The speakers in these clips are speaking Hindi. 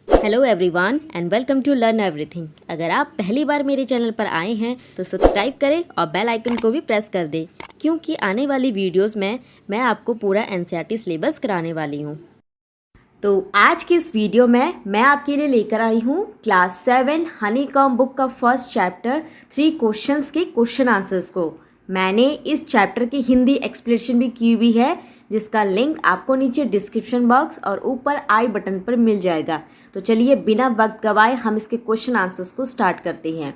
Hello everyone and welcome to learn everything. अगर आप पहली बार मेरे चैनल पर आए हैं तो सब्सक्राइब करें और बेल आइकन को भी प्रेस कर दें, क्योंकि आने वाली वीडियोस में मैं आपको पूरा एनसीईआरटी सिलेबस कराने वाली हूँ। तो आज की इस वीडियो में मैं आपके लिए लेकर आई हूँ क्लास 7 हनीकॉम्ब बुक का फर्स्ट चैप्टर 3 क्वेश्चंस के क्वेश्चन आंसर्स को। मैंने इस चैप्टर की हिंदी एक्सप्लेनेशन भी की हुई है, जिसका लिंक आपको नीचे डिस्क्रिप्शन बॉक्स और ऊपर आई बटन पर मिल जाएगा। तो चलिए बिना वक्त गवाए हम इसके क्वेश्चन आंसर्स को स्टार्ट करते हैं।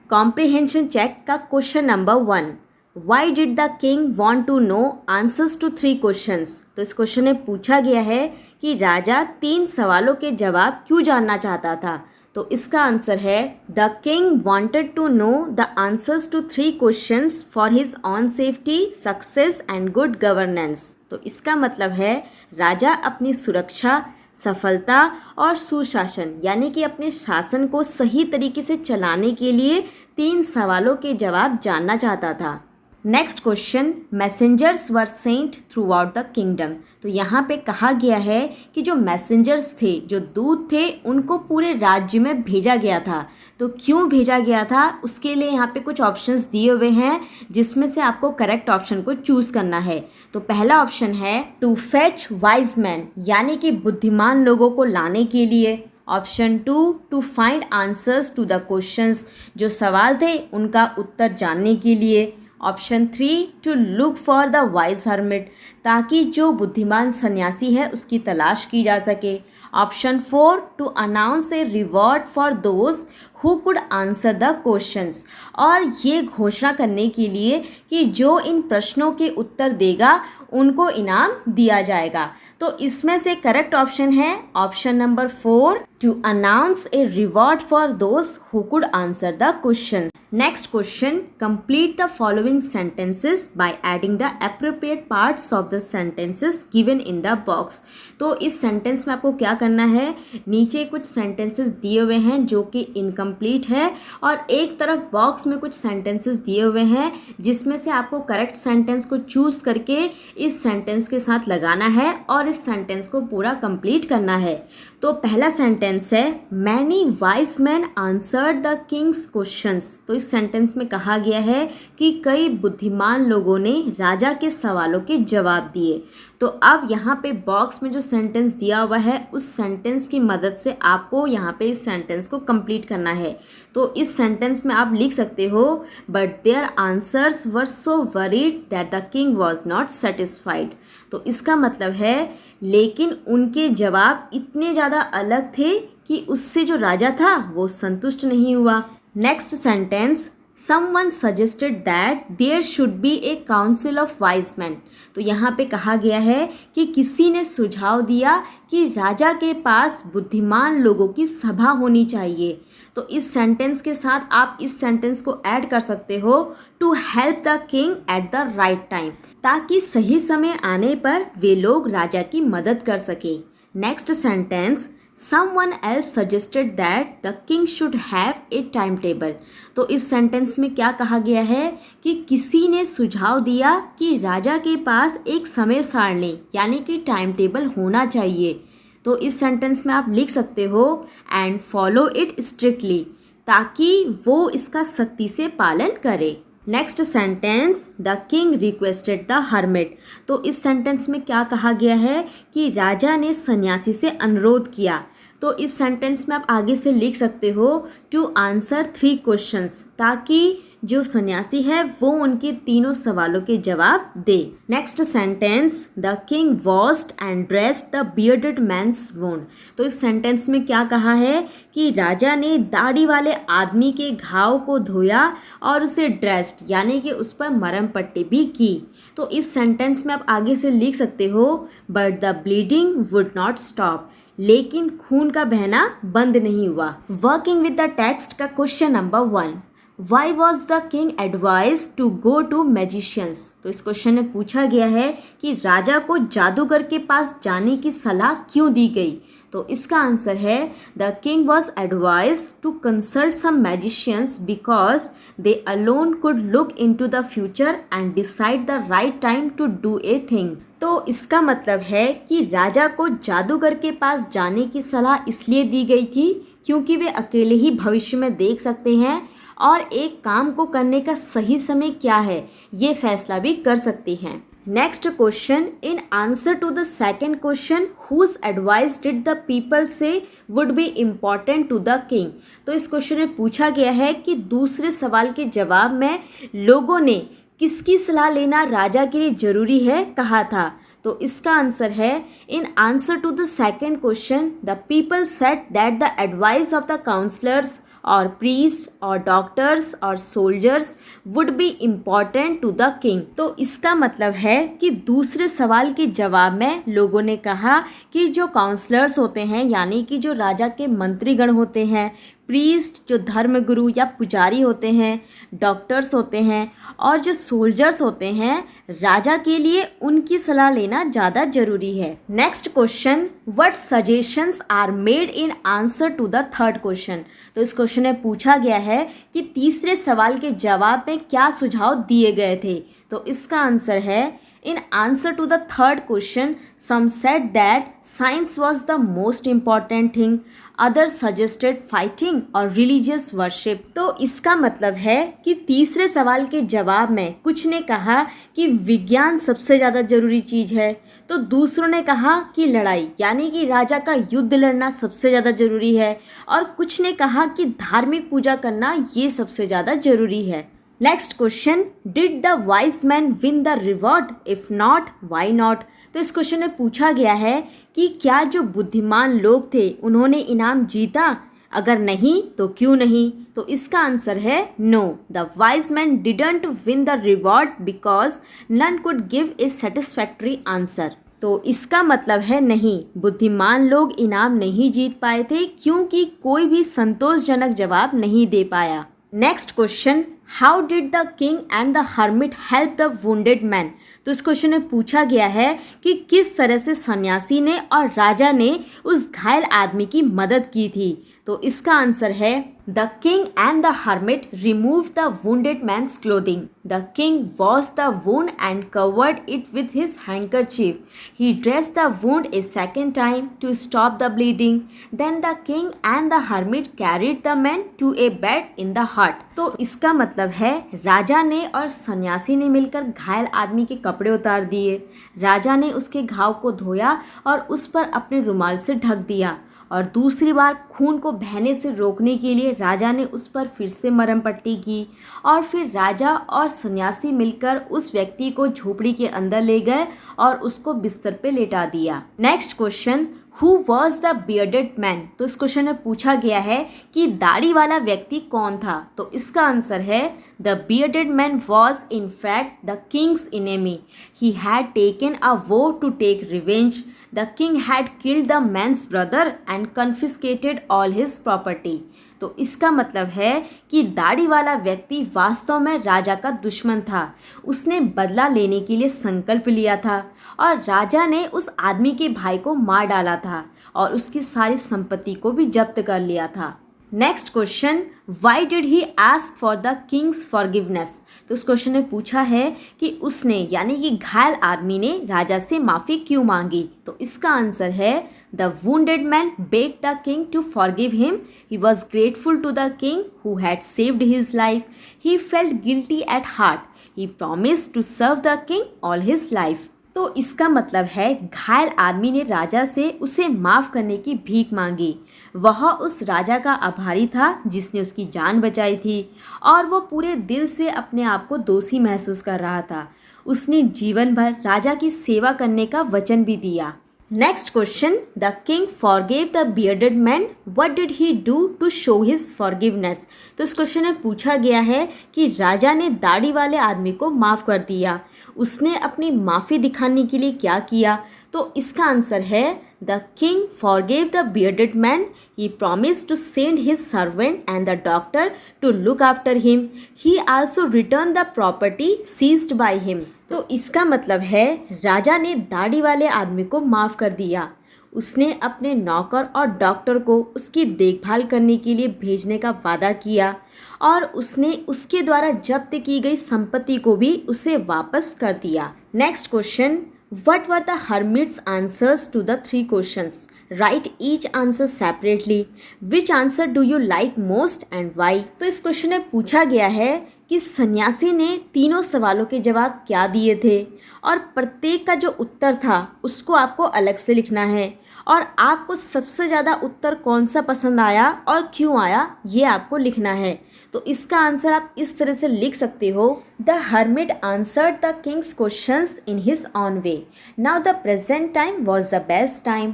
कॉम्प्रिहेंशन चेक का question number 1, why did the king want to know answers to 3 questions. तो इस क्वेश्चन में पूछा गया है कि राजा 3 सवालों के जवाब क्यों जानना चाहता था। तो इसका आंसर है the king wanted to know the answers to 3 questions for his own safety, success and good governance. तो इसका मतलब है राजा अपनी सुरक्षा, सफलता और सुशासन यानी कि अपने शासन को सही तरीके से चलाने के लिए 3 सवालों के जवाब जानना चाहता था। Next question, messengers were sent through out the kingdom. तो यहाँ पे कहा गया है कि जो मैसेंजर्स थे, जो दूत थे, उनको पूरे राज्य में भेजा गया था। तो क्यों भेजा गया था उसके लिए यहाँ पे कुछ ऑप्शंस दिए हुए हैं, जिसमें से आपको करेक्ट ऑप्शन को चूज़ करना है। तो पहला ऑप्शन है टू फेच वाइज मैन यानी कि बुद्धिमान लोगों को लाने के लिए। Option 2 to find answers to the questions, जो सवाल थे उनका उत्तर जानने के लिए। Option 3 to look for the wise hermit, ताकि जो बुद्धिमान सन्यासी है उसकी तलाश की जा सके। Option 4 to announce a reward for those who could answer the questions, और ये घोषणा करने के लिए कि जो इन प्रश्नों के उत्तर देगा उनको इनाम दिया जाएगा। तो इसमें से करेक्ट ऑप्शन है option number 4 to announce a reward for those who could answer the questions. Next question, complete the following sentences by adding the appropriate parts of the sentences given in the box. तो इस सेंटेंस में आपको क्या करना है, नीचे कुछ सेंटेंसेस दिए हुए हैं जो कि इनकम्प्लीट है, और एक तरफ बॉक्स में कुछ सेंटेंसेस दिए हुए हैं जिसमें से आपको करेक्ट सेंटेंस को चूज़ करके इस सेंटेंस के साथ लगाना है और इस सेंटेंस को पूरा कंप्लीट करना है। तो पहला सेंटेंस है many wise man answered the king's questions. तो इस सेंटेंस में कहा गया है कि कई बुद्धिमान लोगों ने राजा के सवालों के जवाब दिए। तो अब यहाँ पे बॉक्स में जो सेंटेंस दिया हुआ है उस सेंटेंस की मदद से आपको यहाँ पे इस सेंटेंस को कंप्लीट करना है। तो इस सेंटेंस में आप लिख सकते हो but their answers were so worried that the king was not satisfied. तो इसका मतलब है लेकिन उनके जवाब इतने ज़्यादा अलग थे कि उससे जो राजा था वो संतुष्ट नहीं हुआ। Next sentence, someone suggested that there should be a council of wise men। तो यहाँ पे कहा गया है कि किसी ने सुझाव दिया कि राजा के पास बुद्धिमान लोगों की सभा होनी चाहिए। तो इस सेंटेंस के साथ आप इस सेंटेंस को ऐड कर सकते हो to help the king at the right time, ताकि सही समय आने पर वे लोग राजा की मदद कर सके। Next sentence, someone else suggested that the king should have a timetable। तो इस सेंटेंस में क्या कहा गया है कि किसी ने सुझाव दिया कि राजा के पास एक समय सारणी यानी कि टाइम टेबल होना चाहिए। तो इस सेंटेंस में आप लिख सकते हो एंड फॉलो इट स्ट्रिक्टली, ताकि वो इसका सख्ती से पालन करे। Next sentence, the king requested the hermit. तो इस सेंटेंस में क्या कहा गया है कि राजा ने सन्यासी से अनुरोध किया। तो इस सेंटेंस में आप आगे से लिख सकते हो टू आंसर 3 क्वेश्चंस, ताकि जो सन्यासी है वो उनके 3 सवालों के जवाब दे। Next sentence, the king washed and dressed the bearded man's wound. तो इस सेंटेंस में क्या कहा है कि राजा ने दाढ़ी वाले आदमी के घाव को धोया और उसे ड्रेस्ड यानी कि उस पर मरहम पट्टी भी की। तो इस सेंटेंस में आप आगे से लिख सकते हो but the bleeding would not stop, लेकिन खून का बहना बंद नहीं हुआ। वर्किंग विद द टेक्स्ट का question number 1, why was the king advise to go to magicians. तो इस क्वेश्चन में पूछा गया है कि राजा को जादूगर के पास जाने की सलाह क्यों दी गई। तो इसका आंसर है the king was advise to consult some magicians because they alone could look into the future and decide the right time to do a thing. तो इसका मतलब है कि राजा को जादूगर के पास जाने की सलाह इसलिए दी गई थी क्योंकि वे अकेले ही भविष्य में देख सकते हैं और एक काम को करने का सही समय क्या है ये फैसला भी कर सकते हैं। Next question, in answer to the second question whose advice did the people say would be important to the king. तो इस क्वेश्चन में पूछा गया है कि दूसरे सवाल के जवाब में लोगों ने किसकी सलाह लेना राजा के लिए जरूरी है कहा था। तो इसका आंसर है in answer to the second question the people said that the advice of the counsellors और प्रीस्ट और डॉक्टर्स और soldiers would be important to the king. तो इसका मतलब है कि दूसरे सवाल के जवाब में लोगों ने कहा कि जो काउंसलर्स होते हैं यानी कि जो राजा के मंत्रीगण होते हैं, प्रीस्ट जो धर्मगुरु या पुजारी होते हैं, डॉक्टर्स होते हैं और जो सोल्जर्स होते हैं, राजा के लिए उनकी सलाह लेना ज़्यादा ज़रूरी है। Next question, what suggestions are made in answer to the third question. तो इस क्वेश्चन में पूछा गया है कि तीसरे सवाल के जवाब में क्या सुझाव दिए गए थे। तो इसका आंसर है in answer to the third question some said that science was the most important thing, others suggested fighting or religious worship। तो इसका मतलब है कि तीसरे सवाल के जवाब में कुछ ने कहा कि विज्ञान सबसे ज़्यादा ज़रूरी चीज़ है, तो दूसरों ने कहा कि लड़ाई यानी कि राजा का युद्ध लड़ना सबसे ज़्यादा ज़रूरी है और कुछ ने कहा कि धार्मिक पूजा करना ये सबसे ज़्यादा ज़रूरी है। Next question, did the wise man win the reward, if not why not. तो इस क्वेश्चन में पूछा गया है कि क्या जो बुद्धिमान लोग थे उन्होंने इनाम जीता, अगर नहीं तो क्यों नहीं। तो इसका आंसर है no, the wise man didn't win the reward because none could give a satisfactory answer. तो इसका मतलब है नहीं, बुद्धिमान लोग इनाम नहीं जीत पाए थे क्योंकि कोई भी संतोषजनक जवाब नहीं दे पाया। Next question, how did the king and the hermit help the wounded man. तो इस क्वेश्चन में पूछा गया है कि किस तरह से सन्यासी ने और राजा ने उस घायल आदमी की मदद की थी। तो इसका आंसर है the king and the hermit remove the wounded man's clothing, the king wash the wound and covered it with his handkerchief, he dress the wound a second time to stop the bleeding, then the king and the hermit carried the man to a bed in the hut. तो इसका मतलब है राजा ने और सन्यासी ने मिलकर घायल आदमी के कपड़े उतार दिए, राजा ने उसके घाव को धोया और उस पर अपने रुमाल से ढक दिया और दूसरी बार खून को बहने से रोकने के लिए राजा ने उस पर फिर से मरहम पट्टी की और फिर राजा और सन्यासी मिलकर उस व्यक्ति को झोपड़ी के अंदर ले गए और उसको बिस्तर पे लेटा दिया। Next question, who was the bearded man. तो इस क्वेश्चन में पूछा गया है कि दाढ़ी वाला व्यक्ति कौन था। तो इसका आंसर है the bearded man was in fact the king's enemy, he had taken a vow to take revenge, the king had killed the man's brother and confiscated all his property. तो इसका मतलब है कि दाढ़ी वाला व्यक्ति वास्तव में राजा का दुश्मन था, उसने बदला लेने के लिए संकल्प लिया था और राजा ने उस आदमी के भाई को मार डाला था और उसकी सारी संपत्ति को भी जब्त कर लिया था। Next question, why did he ask for the Kings forgiveness. तो इस क्वेश्चन में पूछा है कि उसने यानी कि घायल आदमी ने राजा से माफ़ी क्यों मांगी। तो इसका आंसर है the wounded man begged the king to forgive him, he was grateful to the king who had saved his life, he felt guilty at heart, he promised to serve the king all his life. तो इसका मतलब है घायल आदमी ने राजा से उसे माफ़ करने की भीख मांगी, वह उस राजा का आभारी था जिसने उसकी जान बचाई थी और वो पूरे दिल से अपने आप को दोषी महसूस कर रहा था। उसने जीवन भर राजा की सेवा करने का वचन भी दिया। Next question, the king forgave the bearded man, what did he do to show his forgiveness. तो इस क्वेश्चन में पूछा गया है कि राजा ने दाढ़ी वाले आदमी को माफ़ कर दिया, उसने अपनी माफ़ी दिखाने के लिए क्या किया। तो इसका आंसर है the king forgave the bearded man, he promised to send his servant and the doctor to look after him, he also return the property seized by him. तो इसका मतलब है राजा ने दाढ़ी वाले आदमी को माफ़ कर दिया, उसने अपने नौकर और डॉक्टर को उसकी देखभाल करने के लिए भेजने का वादा किया और उसने उसके द्वारा जब्त की गई संपत्ति को भी उसे वापस कर दिया। Next question, What were the hermit's answers to the three questions? Write each answer separately. Which answer do you like most and why? तो इस क्वेश्चन में पूछा गया है कि सन्यासी ने तीनों सवालों के जवाब क्या दिए थे और प्रत्येक का जो उत्तर था उसको आपको अलग से लिखना है और आपको सबसे ज़्यादा उत्तर कौन सा पसंद आया और क्यों आया ये आपको लिखना है। तो इसका आंसर आप इस तरह से लिख सकते हो, the hermit answered the king's questions in his own way. Now the present time was the best time.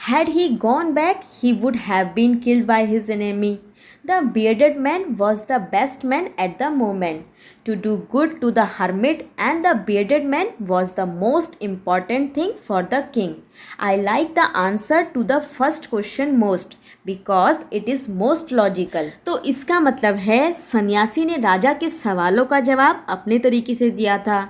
Had he gone back he would have been killed by his enemy. The bearded man was the best man at the moment to do good to the hermit, and the bearded man was the most important thing for the king. I like the answer to the first question most because it is most logical. तो इसका मतलब है सन्यासी ने राजा के सवालों का जवाब अपने तरीके से दिया था।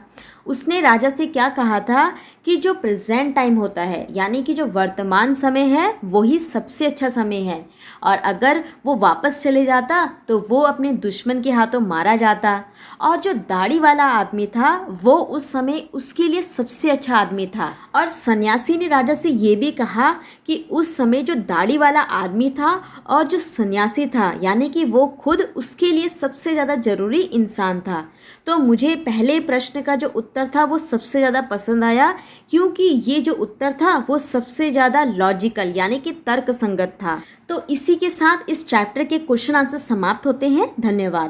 उसने राजा से क्या कहा था कि जो प्रेजेंट टाइम होता है यानी कि जो वर्तमान समय है वही सबसे अच्छा समय है और अगर वो वापस चले जाता तो वो अपने दुश्मन के हाथों मारा जाता और जो दाढ़ी वाला आदमी था वो उस समय उसके लिए सबसे अच्छा आदमी था। और सन्यासी ने राजा से ये भी कहा कि उस समय जो दाढ़ी वाला आदमी था और जो सन्यासी था यानी कि वो खुद उसके लिए सबसे ज़्यादा ज़रूरी इंसान था। तो मुझे पहले प्रश्न का जो उत्तर था वो सबसे ज़्यादा पसंद आया क्योंकि ये जो उत्तर था वो सबसे ज़्यादा लॉजिकल यानी कि तर्कसंगत था। तो इसी के साथ इस चैप्टर के क्वेश्चन आंसर समाप्त होते हैं। धन्यवाद।